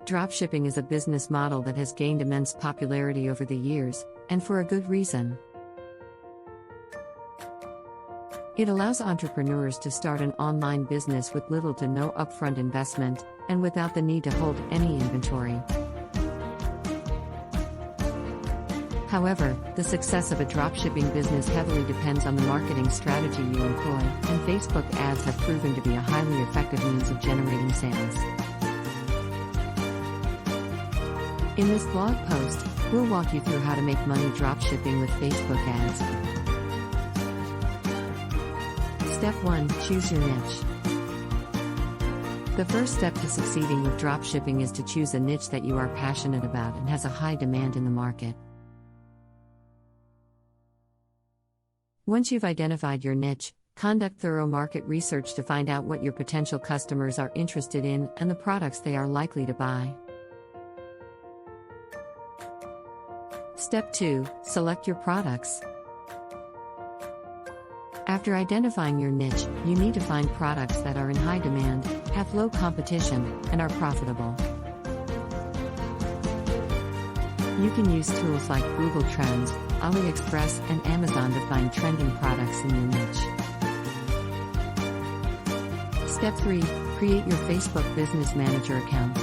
Dropshipping is a business model that has gained immense popularity over the years, and for a good reason. It allows entrepreneurs to start an online business with little to no upfront investment, and without the need to hold any inventory. However, the success of a dropshipping business heavily depends on the marketing strategy you employ, and Facebook ads have proven to be a highly effective means of generating sales. In this blog post, we'll walk you through how to make money dropshipping with Facebook ads. Step 1. Choose your niche. The first step to succeeding with dropshipping is to choose a niche that you are passionate about and has a high demand in the market. Once you've identified your niche, conduct thorough market research to find out what your potential customers are interested in and the products they are likely to buy. Step 2. Select your products. After identifying your niche, you need to find products that are in high demand, have low competition, and are profitable. You can use tools like Google Trends, AliExpress, and Amazon to find trending products in your niche. Step 3. Create your Facebook Business Manager account.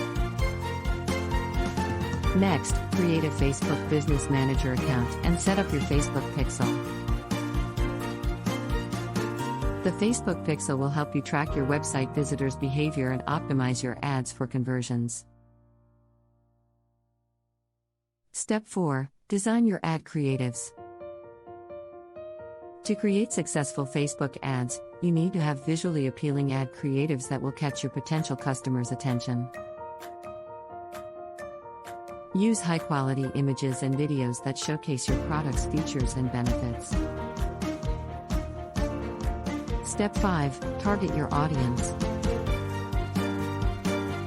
Next, create a Facebook Business Manager account and set up your Facebook pixel. The Facebook pixel will help you track your website visitors' behavior and optimize your ads for conversions. Step 4. Design your ad creatives. To create successful Facebook ads, you need to have visually appealing ad creatives that will catch your potential customers' attention. Use high-quality images and videos that showcase your product's features and benefits. Step 5. Target your audience.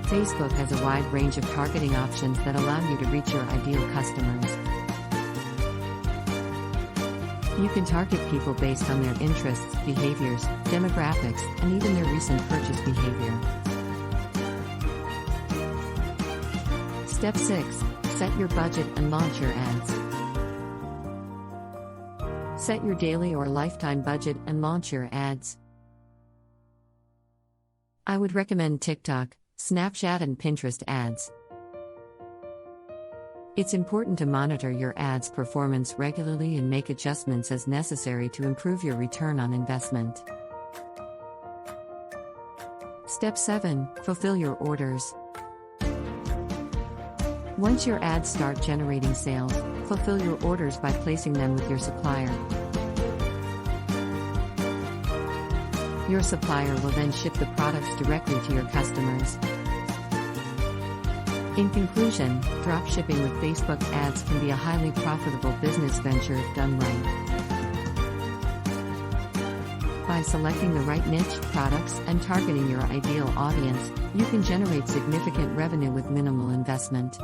Facebook has a wide range of targeting options that allow you to reach your ideal customers. You can target people based on their interests, behaviors, demographics, and even their recent purchase behavior. Step 6. Set your budget and launch your ads. Set your daily or lifetime budget and launch your ads. I would recommend TikTok, Snapchat, and Pinterest ads. It's important to monitor your ads' performance regularly and make adjustments as necessary to improve your return on investment. Step 7. Fulfill your orders. Once your ads start generating sales, fulfill your orders by placing them with your supplier. Your supplier will then ship the products directly to your customers. In conclusion, dropshipping with Facebook ads can be a highly profitable business venture if done right. By selecting the right niche, products, and targeting your ideal audience, you can generate significant revenue with minimal investment.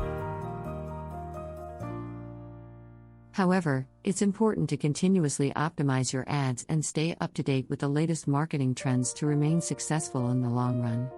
However, it's important to continuously optimize your ads and stay up to date with the latest marketing trends to remain successful in the long run.